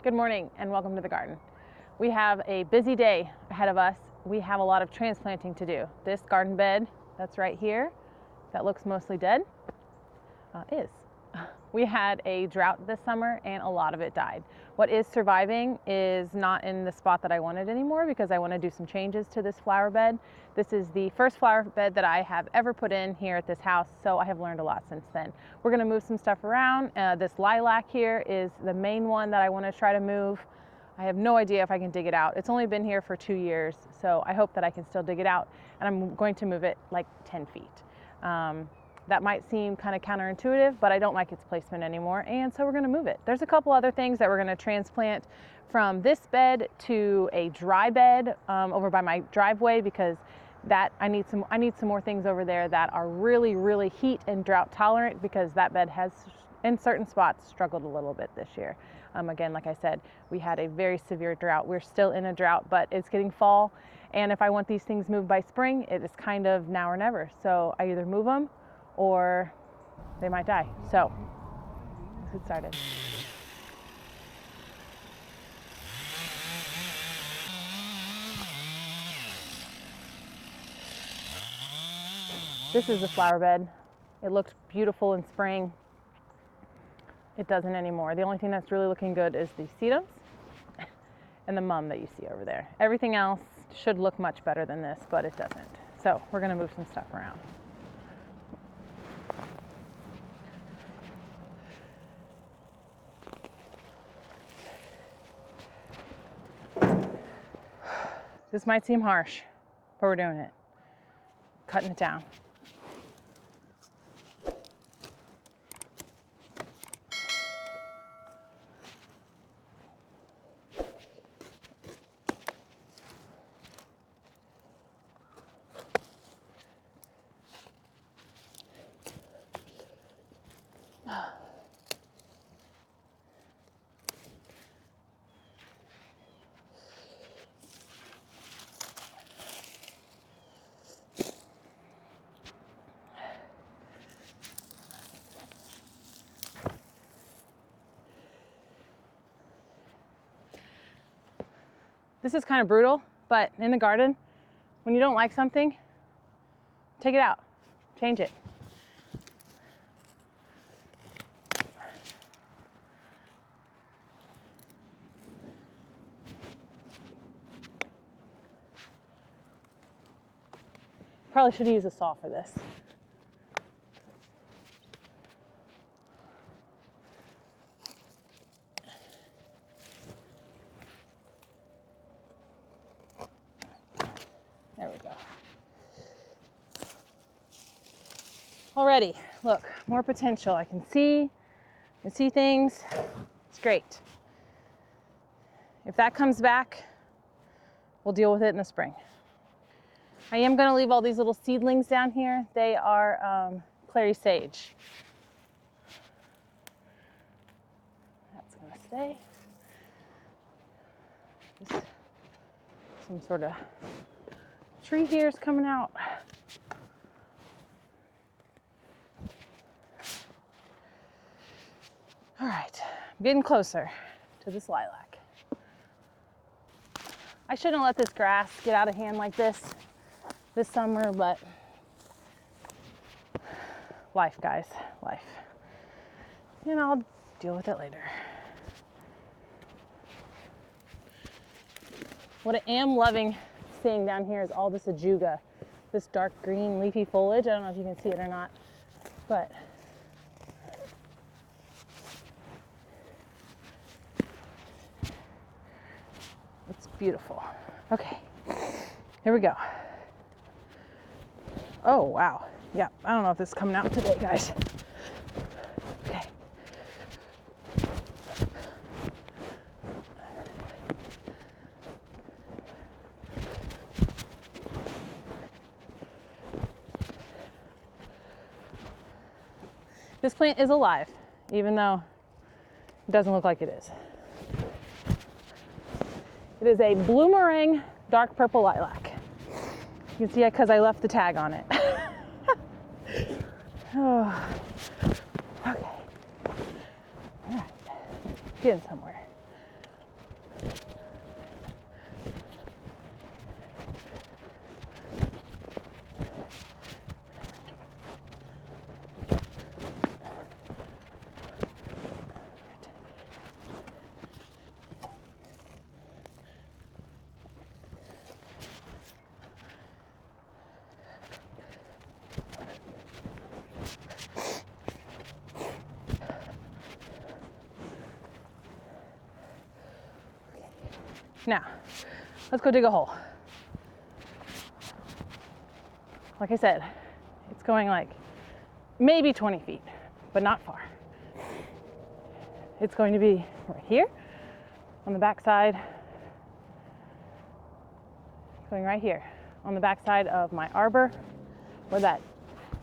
Good morning and welcome to the garden. We have a busy day ahead of us. We have a lot of transplanting to do. This garden bed that's right here, that looks mostly dead, is. We had a drought this summer and a lot of it died. What is surviving is not in the spot that I wanted anymore because I want to do some changes to this flower bed. This is the first flower bed that I have ever put in here at this house, so I have learned a lot since then. We're going to move some stuff around. This lilac here is the main one that I want to try to move. I have no idea if I can dig it out. It's only been here for 2 years, so I hope that I can still dig it out, and I'm going to move it like 10 feet. That might seem kind of counterintuitive, but I don't like its placement anymore, and so we're going to move it. There's a couple other things that we're going to transplant from this bed to a dry bed over by my driveway, because that I need some more things over there that are really heat and drought tolerant, because that bed has in certain spots struggled a little bit this year. Again, like I said, we had a very severe drought. We're still in a drought, but it's getting fall, and if I want these things moved by spring, it is kind of now or never. So I either move them or they might die. So let's get started. This is the flower bed. It looked beautiful in spring. It doesn't anymore. The only thing that's really looking good is the sedums and the mum that you see over there. Everything else should look much better than this, but it doesn't. So we're gonna move some stuff around. This might seem harsh, but we're doing it. Cutting it down. This is kind of brutal, but in the garden, when you don't like something, take it out, change it. Probably should use a saw for this. There we go. Already, look, more potential. I can see things. It's great. If that comes back, we'll deal with it in the spring. I am going to leave all these little seedlings down here. They are clary sage. That's going to stay. Just some sort of tree here is coming out. All right, I'm getting closer to this lilac. I shouldn't let this grass get out of hand like this summer, but life, guys, life. And I'll deal with it later. What I am loving seeing down here is all this ajuga, this dark green leafy foliage. I don't know if you can see it or not, but it's beautiful. Okay, here we go. Oh, wow. Yeah, I don't know if this is coming out today, guys. Okay. This plant is alive, even though it doesn't look like it is. It is a Bloomerang dark purple lilac. You can see it because I left the tag on it. Oh, okay. All right. Getting somewhere. Now, let's go dig a hole. Like I said, it's going like maybe 20 feet, but not far. It's going to be right here on the back side, going right here on the back side of my arbor where that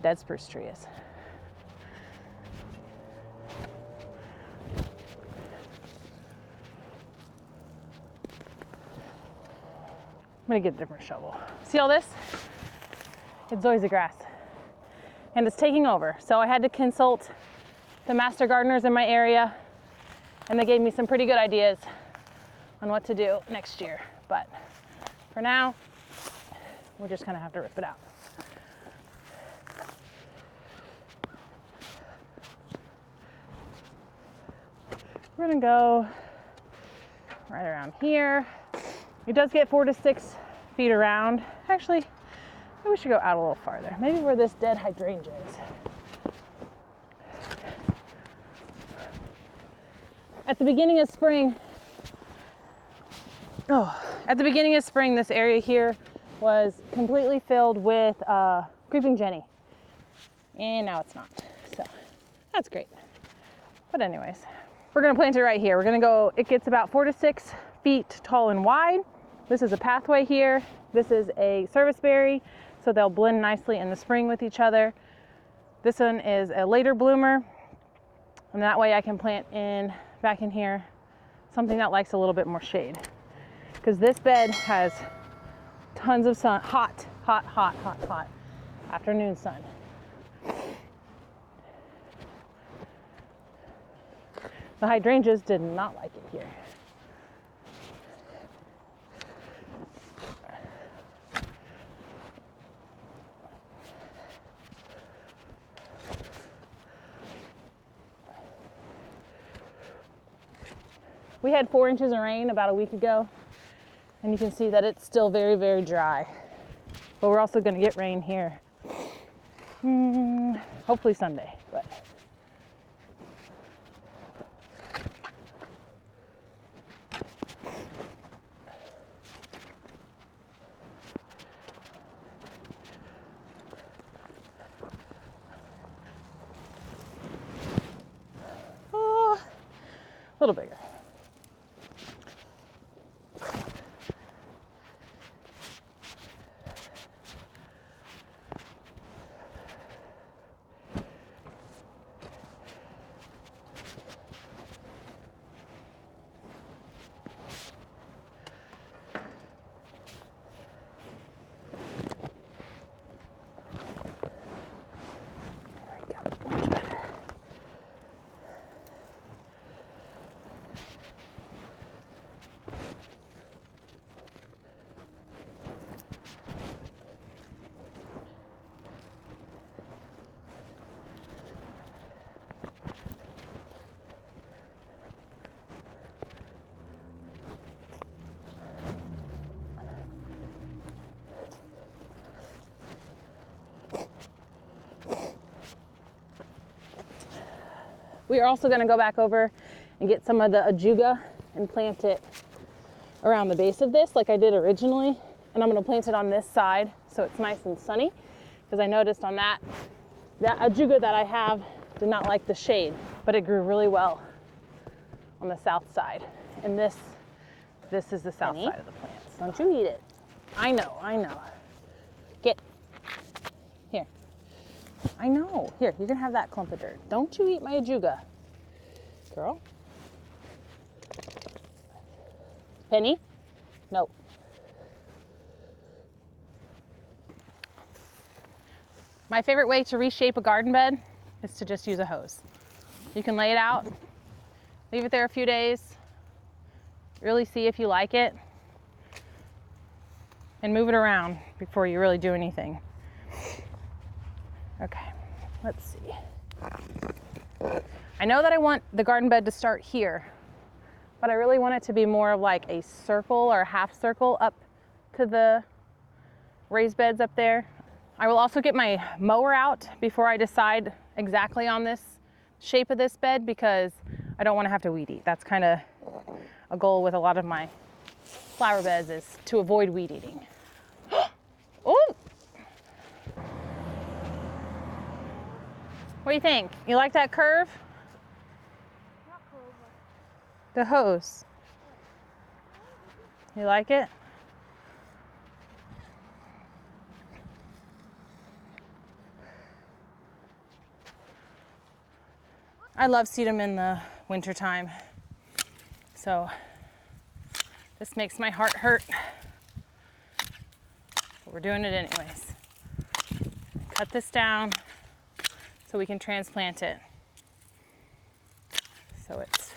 dead spruce tree is. I'm gonna get a different shovel. See all this? It's zoysia grass, and it's taking over. So I had to consult the master gardeners in my area, and they gave me some pretty good ideas on what to do next year. But for now, we're just gonna have to rip it out. We're gonna go right around here. It does get 4 to 6 feet around. Actually, maybe we should go out a little farther. Maybe where this dead hydrangea is. At the beginning of spring, this area here was completely filled with creeping Jenny. And now it's not, so that's great. But anyways, we're gonna plant it right here. We're gonna go, it gets about 4 to 6 feet tall and wide. This is a pathway here. This is a serviceberry, so they'll blend nicely in the spring with each other. This one is a later bloomer, and that way I can plant in back in here something that likes a little bit more shade, because this bed has tons of sun, hot afternoon sun. The hydrangeas did not like it here. We had 4 inches of rain about a week ago, and you can see that it's still very, very dry. But we're also going to get rain here, hopefully Sunday. But a little bigger. We are also going to go back over and get some of the ajuga and plant it around the base of this like I did originally. And I'm going to plant it on this side so it's nice and sunny, because I noticed on that ajuga that I have did not like the shade, but it grew really well on the south side. And this is the south side of the plants. Don't you eat it. I know. Get. Here. I know. Here, you can have that clump of dirt. Don't you eat my ajuga, girl. Penny? No. My favorite way to reshape a garden bed is to just use a hose. You can lay it out, leave it there a few days, really see if you like it, and move it around before you really do anything. Okay, let's see. I know that I want the garden bed to start here, but I really want it to be more of like a circle or a half circle up to the raised beds up there. I will also get my mower out before I decide exactly on this shape of this bed, because I don't want to have to weed eat. That's kind of a goal with a lot of my flower beds is to avoid weed eating. Oh! What do you think? You like that curve? Not clover. The hose. You like it? I love sedum in the wintertime. So this makes my heart hurt. But we're doing it anyways. Cut this down so we can transplant it. So it's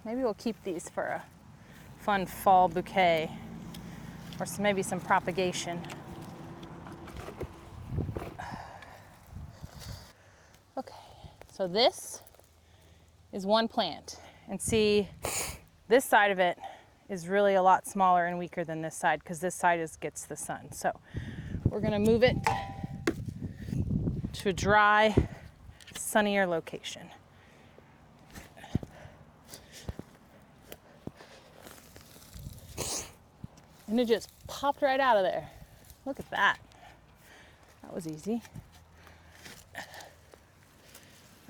maybe we'll keep these for a fun fall bouquet or maybe some propagation. Okay, so this is one plant, and see, this side of it is really a lot smaller and weaker than this side because this side gets the sun. So we're gonna move it to a dry, sunnier location. And it just popped right out of there. Look at that. That was easy.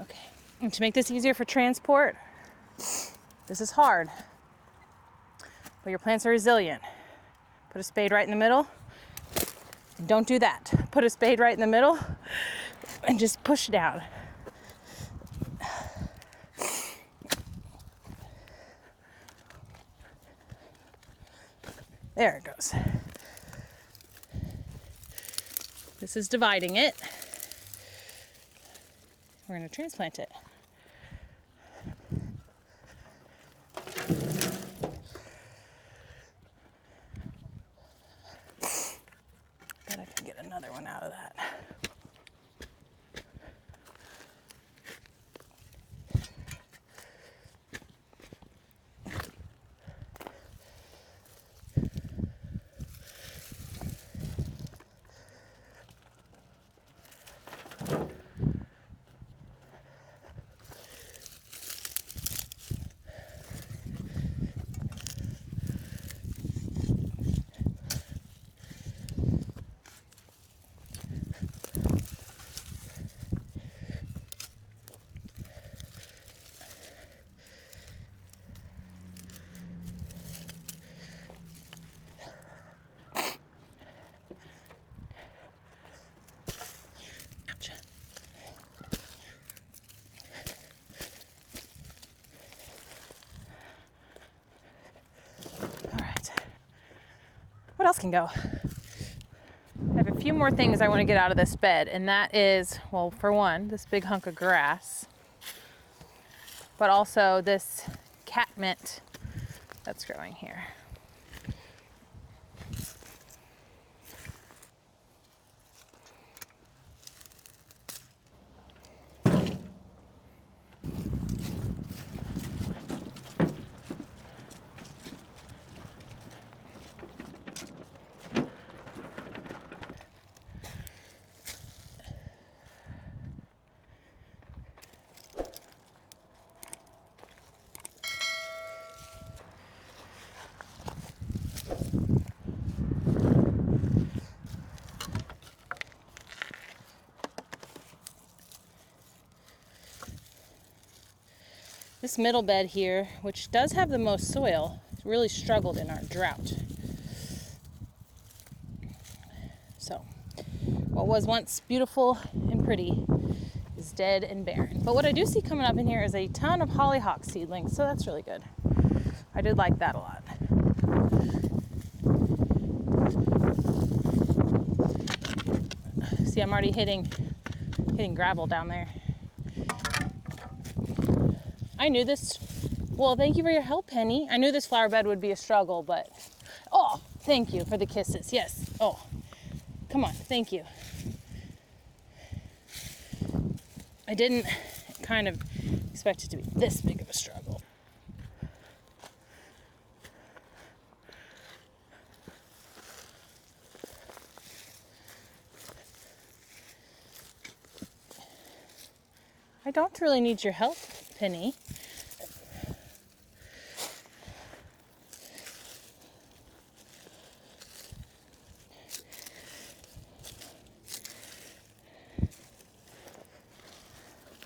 Okay, and to make this easier for transport, this is hard, but your plants are resilient. Put a spade right in the middle, and don't do that. Put a spade right in the middle, and just push down. There it goes. This is dividing it. We're going to transplant it. Bet I can get another one out of that. What else can go? I have a few more things I want to get out of this bed, and that is, well, for one, this big hunk of grass, but also this catmint that's growing here. This middle bed here, which does have the most soil, really struggled in our drought. So, what was once beautiful and pretty is dead and barren. But what I do see coming up in here is a ton of hollyhock seedlings, so that's really good. I did like that a lot. See, I'm already hitting gravel down there. I knew this, well, thank you for your help, Penny. I knew this flower bed would be a struggle, but, oh, thank you for the kisses, yes. Oh, come on, thank you. I didn't kind of expect it to be this big of a struggle. I don't really need your help, Penny.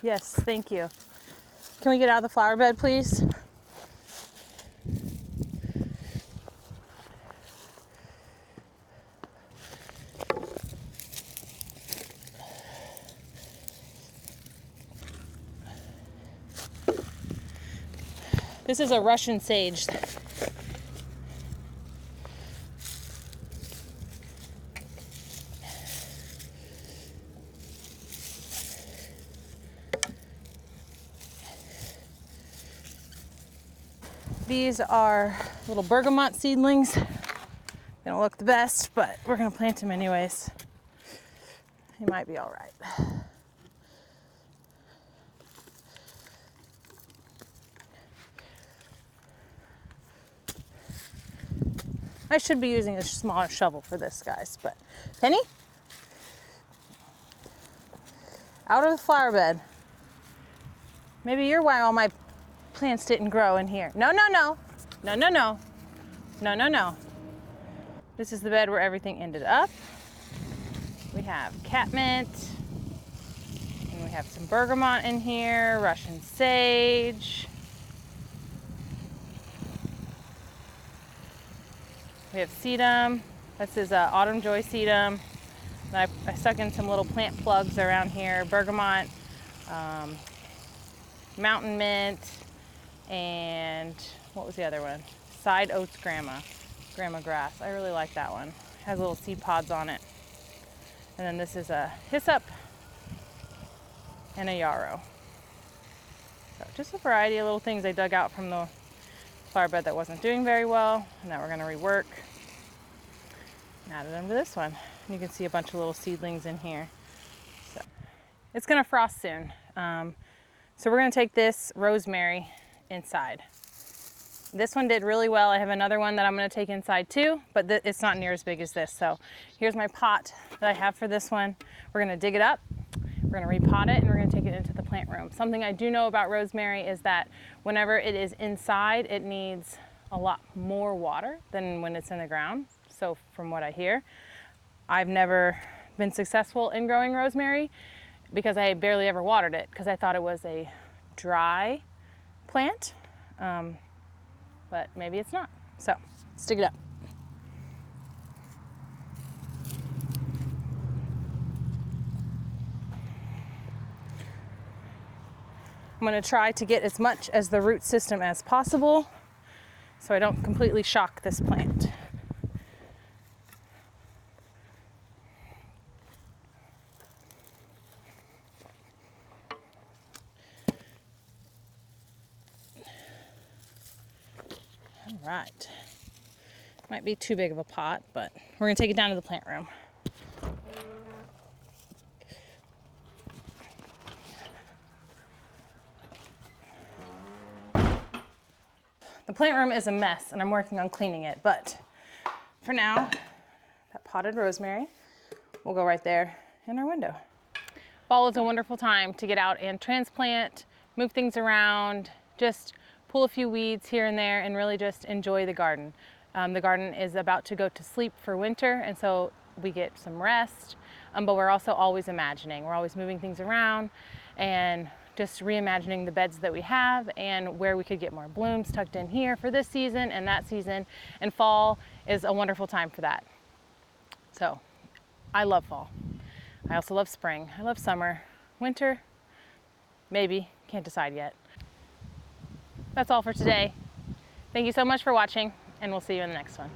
Yes, thank you. Can we get out of the flower bed, please? This is a Russian sage. These are little bergamot seedlings. They don't look the best, but we're gonna plant them anyways. They might be all right. I should be using a smaller shovel for this, guys, but Penny? Out of the flower bed. Maybe you're why all my plants didn't grow in here. No, no, no. No, no, no. No, no, no. This is the bed where everything ended up. We have catmint, and we have some bergamot in here, Russian sage. We have sedum. This is autumn joy sedum. And I stuck in some little plant plugs around here, bergamot, mountain mint, and what was the other one? Side oats grama grass. I really like that one. It has little seed pods on it. And then this is a hyssop and a yarrow. So just a variety of little things I dug out from the flower bed that wasn't doing very well, and that we're going to rework. And added them to this one. And you can see a bunch of little seedlings in here. So it's going to frost soon. So we're going to take this rosemary inside. This one did really well. I have another one that I'm going to take inside too, but it's not near as big as this. So here's my pot that I have for this one. We're going to dig it up. We're going to repot it, and we're going to take it into the plant room. Something I do know about rosemary is that whenever it is inside, it needs a lot more water than when it's in the ground. So from what I hear, I've never been successful in growing rosemary because I barely ever watered it because I thought it was a dry plant, but maybe it's not. So let's dig it up. I'm going to try to get as much as the root system as possible so I don't completely shock this plant. All right. Might be too big of a pot, but we're going to take it down to the plant room. The plant room is a mess, and I'm working on cleaning it, but for now, that potted rosemary will go right there in our window. Fall is a wonderful time to get out and transplant, move things around, just pull a few weeds here and there, and really just enjoy the garden. The garden is about to go to sleep for winter, and so we get some rest, but we're also always imagining. We're always moving things around and just reimagining the beds that we have and where we could get more blooms tucked in here for this season and that season. And fall is a wonderful time for that. So I love fall. I also love spring. I love summer. Winter, maybe, can't decide yet. That's all for today. Thank you so much for watching, and we'll see you in the next one.